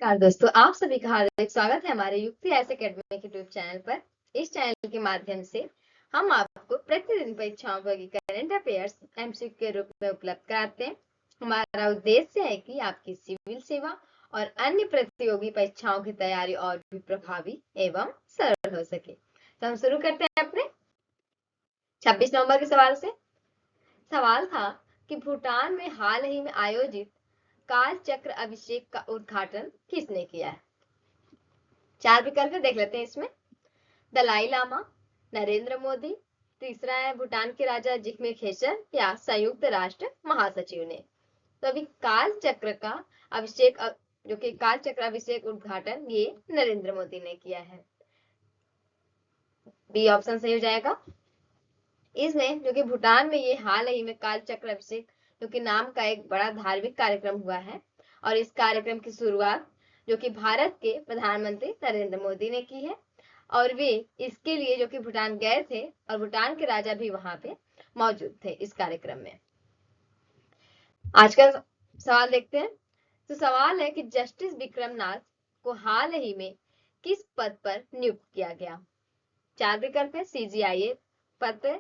नमस्कार दोस्तों, आप सभी का हार्दिक स्वागत है हमारे युक्ति एस एकेडमी के यूट्यूब चैनल पर। इस चैनल के माध्यम से हम आपको प्रतिदिन परीक्षाओं की करंट अफेयर्स एमसीक्यू के रूप में उपलब्ध कराते हैं। हमारा उद्देश्य है कि आपकी सिविल सेवा और अन्य प्रतियोगी परीक्षाओं की तैयारी और भी प्रभावी एवं सरल हो सके। तो हम शुरू करते हैं अपने 26 नवंबर के सवाल से। सवाल था कि भूटान में हाल ही में आयोजित काल चक्र अभिषेक का उद्घाटन किसने किया है? 4 विकल्प देख लेते हैं इसमें। दलाई लामा, नरेंद्र मोदी, तीसरा है भूटान के राजा जिग्मे खेसर या संयुक्त राष्ट्र महासचिव ने। तो अभी काल चक्र का अभिषेक जो कि काल चक्र अभिषेक उद्घाटन ये नरेंद्र मोदी ने किया है। बी ऑप्शन सही हो जाएगा। इसमें जो कि भूटान में ये हाल ही में काल चक्र अभिषेक जो कि नाम का एक बड़ा धार्मिक कार्यक्रम हुआ है और इस कार्यक्रम की शुरुआत जो कि भारत के प्रधानमंत्री नरेंद्र मोदी ने की है और वे इसके लिए जो कि भूटान गए थे और भूटान के राजा भी वहां पे मौजूद थे इस कार्यक्रम में। आज का सवाल देखते हैं। तो सवाल है कि जस्टिस विक्रमनाथ को हाल ही में किस पद पर नियुक्त किया गया? 4 विकल्प है। सीजीआईए पद पे,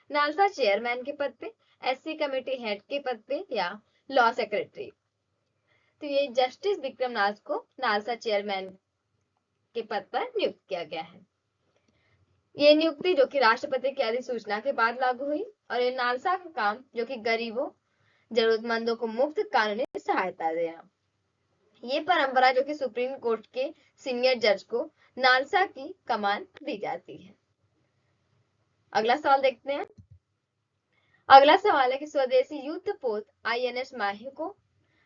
नालसा चेयरमैन के पद पे, एससी कमेटी हेड के पद पे या लॉ सेक्रेटरी। तो ये जस्टिस विक्रमनाथ को नालसा चेयरमैन के पद पर नियुक्त किया गया है। ये नियुक्ति जो कि राष्ट्रपति की अधिसूचना के बाद लागू हुई और ये नालसा का काम जो कि गरीबों जरूरतमंदों को मुफ्त कानूनी सहायता देना। ये परंपरा जो कि सुप्रीम कोर्ट के सीनियर जज को नालसा की कमान दी जाती है। अगला सवाल देखते हैं। अगला सवाल है कि स्वदेशी युद्ध पोत आईएनएस माहे को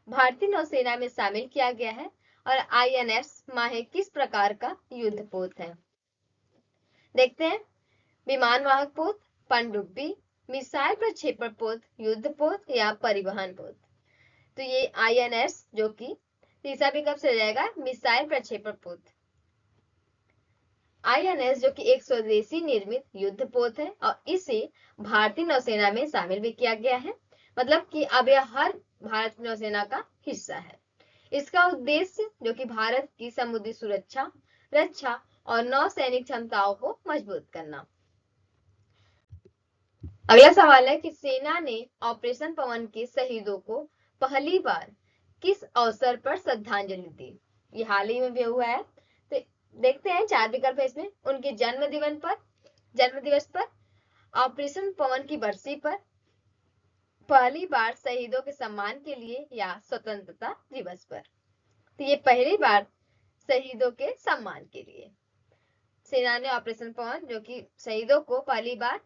भारतीय नौसेना में शामिल किया गया है और आईएनएस माहे किस प्रकार का युद्ध पोत है? देखते हैं। विमान वाहक पोत, पनडुब्बी, मिसाइल प्रक्षेपण पोत, युद्ध पोत या परिवहन पोत। तो ये आईएनएस जो कि तीसरा विकल्प से हो जाएगा मिसाइल प्रक्षेपण पोत। आईएनएस जो कि एक स्वदेशी निर्मित युद्ध पोत है और इसे भारतीय नौसेना में शामिल भी किया गया है। मतलब कि अब यह हर भारत की नौसेना का हिस्सा है। इसका उद्देश्य जो कि भारत की समुद्री सुरक्षा, रक्षा और नौसैनिक क्षमताओं को मजबूत करना। अगला सवाल है कि सेना ने ऑपरेशन पवन के शहीदों को पहली बार किस अवसर पर श्रद्धांजलि दी? ये हाल ही में भी हुआ है। तो देखते हैं। 4 विकल्प है इसमें। उनके जन्म दिवस पर, ऑपरेशन पवन की बरसी पर, पहली बार शहीदों के सम्मान के लिए या स्वतंत्रता दिवस पर। तो ये पहली बार शहीदों के सम्मान के लिए सेना ने ऑपरेशन पवन जो कि शहीदों को पहली बार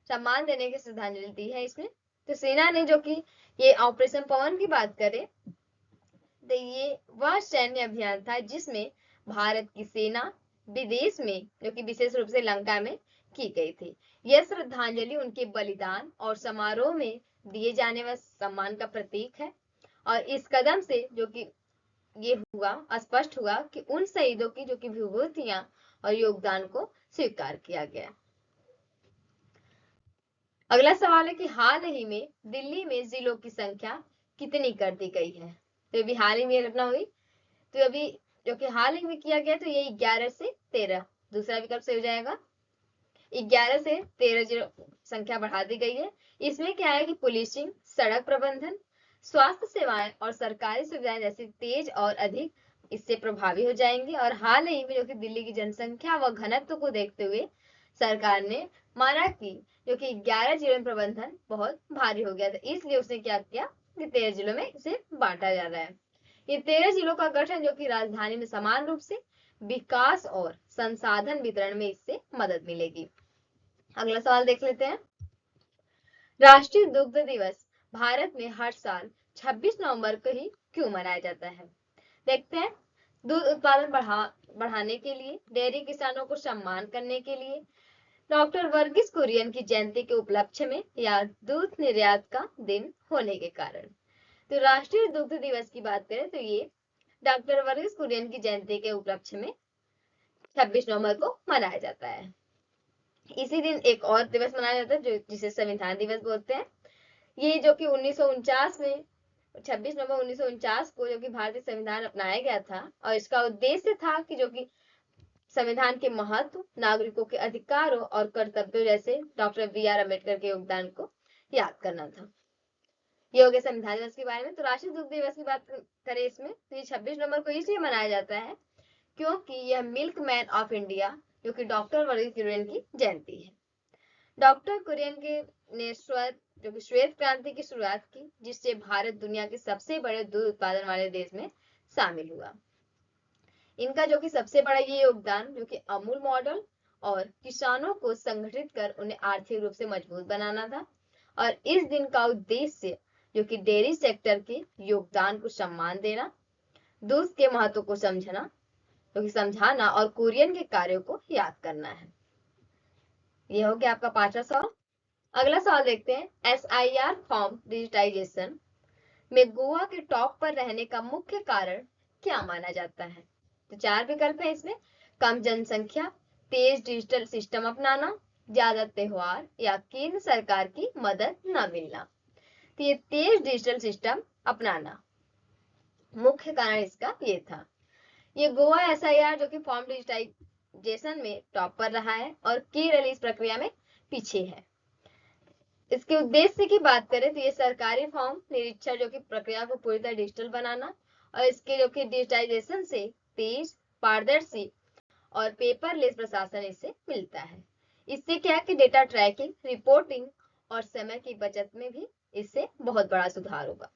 सम्मान देने की श्रद्धांजलि दी है इसमें। तो सेना ने जो कि ये ऑपरेशन पवन की बात करें तो ये वह सैन्य अभियान था जिसमें भारत की सेना विदेश में जो कि विशेष रूप से लंका में की गई थी। यह श्रद्धांजलि उनके बलिदान और समारोह में दिए जाने वाले सम्मान का प्रतीक है और इस कदम से जो कि ये हुआ स्पष्ट हुआ कि उन शहीदों की जो कि विभूतियां और योगदान को स्वीकार किया गया। अगला सवाल है कि हाल ही में दिल्ली में जिलों की संख्या कितनी कर दी गई है? तो अभी हाल ही में घटना हुई। तो अभी जो कि हाल ही में किया गया तो ये 11 से 13, दूसरा विकल्प से हो जाएगा। 11 से 13 जिलों संख्या बढ़ा दी गई है। इसमें क्या है कि पुलिसिंग, सड़क प्रबंधन, स्वास्थ्य सेवाएं और सरकारी सुविधाएं जैसी तेज और अधिक इससे प्रभावी हो जाएंगी। और हाल ही में जो कि दिल्ली की जनसंख्या व घनत्व को देखते हुए सरकार ने माना कि जो कि 11 जिलों में प्रबंधन बहुत भारी हो गया था, इसलिए उसने क्या किया कि 13 जिलों में इसे बांटा जा रहा है। ये 13 जिलों का गठन जो कि राजधानी में समान रूप से विकास और संसाधन वितरण में इससे मदद मिलेगी। अगला सवाल देख लेते हैं। राष्ट्रीय दुग्ध दिवस भारत में हर साल 26 नवंबर को ही क्यों मनाया जाता है? देखते हैं। दूध उत्पादन बढ़ाने के लिए, डेयरी किसानों को सम्मान करने के लिए, डॉक्टर वर्गीस कुरियन की जयंती के उपलक्ष्य में या दूध निर्यात का दिन होने के कारण। तो राष्ट्रीय दुग्ध दिवस की बात करें तो ये डॉक्टर वर्गीस कुरियन की जयंती के उपलक्ष्य में 26 नवंबर को मनाया जाता है। इसी दिन एक और दिवस मनाया जाता है जिसे संविधान दिवस बोलते हैं। ये जो कि 1949 में 26 नवंबर 1949 को जो कि भारतीय संविधान अपनाया गया था और इसका उद्देश्य था कि जो कि संविधान के महत्व, नागरिकों के अधिकारों और कर्तव्यों जैसे डॉक्टर बी.आर. अम्बेडकर के योगदान को याद करना था। ये हो गया संविधान दिवस के बारे में। तो राष्ट्रीय दुग्ध दिवस की बात करें इसमें, तो ये 26 नवंबर को इसलिए मनाया जाता है क्योंकि यह मिल्क मैन ऑफ इंडिया जो कि डॉक्टर वर्गीज कुरियन की जयंती है। डॉक्टर कुरियन के ने श्वेत क्रांति की शुरुआत की, जिससे भारत दुनिया के सबसे बड़े दूध उत्पादन वाले देश में शामिल हुआ। इनका जो कि सबसे बड़ा ये योगदान जो कि अमूल मॉडल और किसानों को संगठित कर उन्हें आर्थिक रूप से मजबूत बनाना था। और इस दिन का उद्देश्य जो कि डेयरी सेक्टर के योगदान को सम्मान देना, दूध के महत्व को समझाना और कुरियन के कार्यों को याद करना है। यह हो गया आपका 5वां सवाल। अगला सवाल देखते हैं, SIR फॉर्म डिजिटाइजेशन में गोवा के टॉप पर रहने का मुख्य कारण क्या माना जाता है? तो 4 विकल्प है इसमें, कम जनसंख्या, तेज डिजिटल सिस्टम अपनाना, ज्यादा त्योहार या केंद्र सरकार की मदद न मिलना। तो ये तेज डिजिटल सिस्टम अपनाना मुख्य कारण इसका ये था। ये गोवा SIR जो कि फॉर्म डिजिटाइजेशन में टॉप पर रहा है और केरल इस प्रक्रिया में पीछे है। इसके उद्देश्य की बात करें तो ये सरकारी फॉर्म निरीक्षण जो कि प्रक्रिया को पूरी तरह डिजिटल बनाना और इसके जो कि डिजिटाइजेशन से तेज, पारदर्शी और पेपरलेस प्रशासन इससे मिलता है। इससे क्या है कि डेटा ट्रैकिंग, रिपोर्टिंग और समय की बचत में भी इससे बहुत बड़ा सुधार होगा।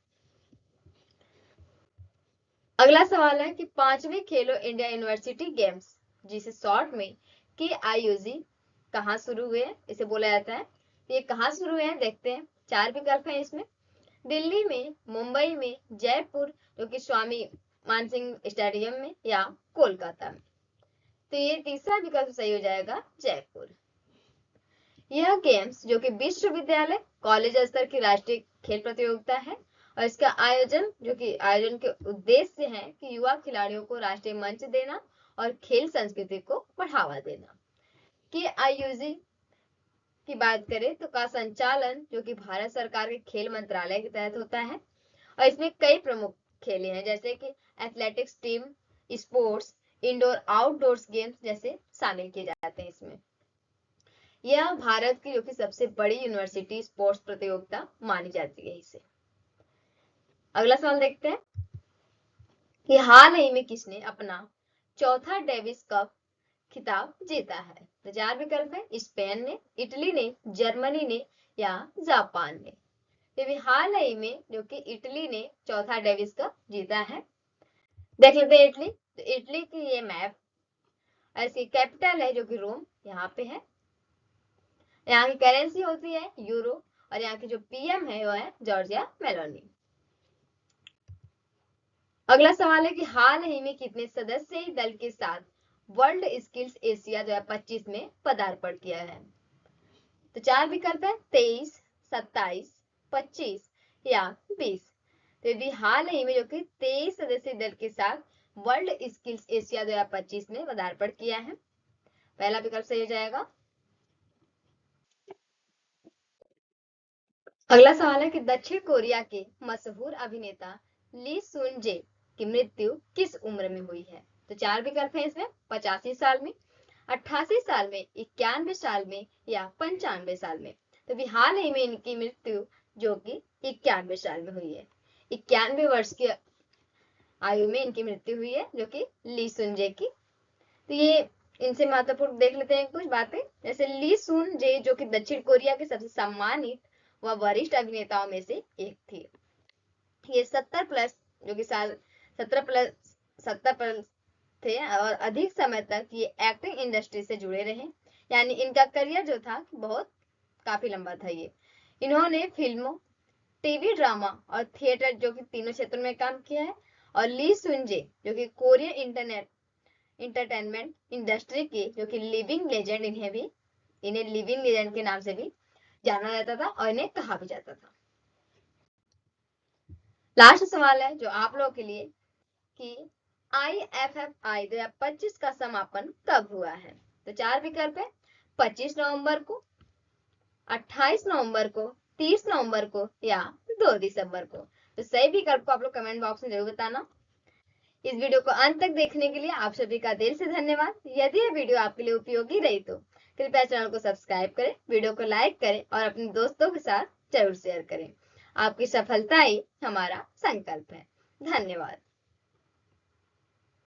अगला सवाल है कि 5वें खेलो इंडिया यूनिवर्सिटी गेम्स जिसे शॉर्ट में KIUG कहाँ शुरू हुए, इसे बोला जाता है। ये कहाँ शुरू हुए हैं देखते हैं। 4 विकल्प हैं इसमें, दिल्ली में, मुंबई में, जयपुर जो कि स्वामी मानसिंह स्टेडियम में या कोलकाता में। तो ये तीसरा विकल्प सही हो जाएगा, जयपुर। यह गेम्स जो कि विश्वविद्यालय कॉलेज स्तर की राष्ट्रीय खेल प्रतियोगिता है और इसका आयोजन के उद्देश्य है कि युवा खिलाड़ियों को राष्ट्रीय मंच देना और खेल संस्कृति को बढ़ावा देना। KIUG की बात करें तो का संचालन जो कि भारत सरकार के खेल मंत्रालय के तहत होता है और इसमें कई प्रमुख खेलें हैं जैसे कि athletics team, sports, indoor outdoor games जैसे शामिल किए जाते हैं इसमें। यह भारत की जो कि सबसे बड़ी यूनिवर्सिटी स्पोर्ट्स प्रतियोगिता मानी जाती है इसे। अगला सवाल देखते हैं कि हाल ही में किसने अपना चौथा डेविस कप खिताब जीता है? तो 4 विकल्प है, स्पेन ने, इटली ने, जर्मनी ने या जापान ने। तो हाल ही में जो कि इटली ने चौथा डेविस कप जीता है। देख लेते हैं इटली। तो इटली की ये मैप, इसकी कैपिटल है जो कि रोम यहाँ पे है। यहाँ की करेंसी होती है यूरो और यहाँ की जो PM है वो है जॉर्जिया मेलोनी। अगला सवाल है कि हाल ही में कितने सदस्यीय दल के साथ वर्ल्ड स्किल्स एशिया 2025 में पदार्पण किया है? तो 4 विकल्प है, 23, 27, 25 या 20। तो यदि हाल ही में जो कि 23 सदस्यीय दल के साथ वर्ल्ड स्किल्स एशिया 2025 में पदार्पण किया है, पहला विकल्प सही हो जाएगा। अगला सवाल है कि दक्षिण कोरिया के मशहूर अभिनेता ली सुन जे की मृत्यु किस उम्र में हुई है? तो 4 विकल्प है इसमें, 85 साल में, 88 साल में, 91 साल में या 95 साल में। तो भी हाल ही में इनकी मृत्यु जो कि 91 साल में हुई है। 91 वर्ष की आयु में इनकी मृत्यु हुई है जो कि ली सुन जे की। तो ये इनसे महत्वपूर्ण देख लेते हैं कुछ बातें। जैसे ली सुन जे जो कि दक्षिण कोरिया के सबसे सम्मानित व वरिष्ठ अभिनेताओं में से एक थी। ये 70 प्लस जो कि साल 70 प्लस थे और अधिक समय तक ये एक्टिंग इंडस्ट्री से जुड़े रहे, यानी इनका करियर जो था बहुत काफी लंबा था। ये इन्होंने फिल्मों, टीवी ड्रामा और थिएटर जो कि तीनों क्षेत्रों में काम किया है। और ली सुनजे जो कि कोरियन इंटरटेनमेंट इंडस्ट्री के जो कि लिविंग लेजेंड, इन्हें लिविंग लेजेंड के नाम से भी जाना जाता था और इन्हें कहा भी जाता था। लास्ट सवाल है जो आप लोगों के लिए कि IFFI 2025 का समापन कब हुआ है? तो 4 विकल्प है, 25 नवंबर को, 28 नवंबर को, 30 नवंबर को या 2 दिसंबर को। तो सही विकल्प को आप लोग कमेंट बॉक्स में जरूर बताना। इस वीडियो को अंत तक देखने के लिए आप सभी का दिल से धन्यवाद। यदि यह वीडियो आपके लिए उपयोगी रही तो कृपया चैनल को सब्सक्राइब करें, वीडियो को लाइक करें और अपने दोस्तों के साथ जरूर शेयर करें। आपकी सफलता ही हमारा संकल्प है। धन्यवाद।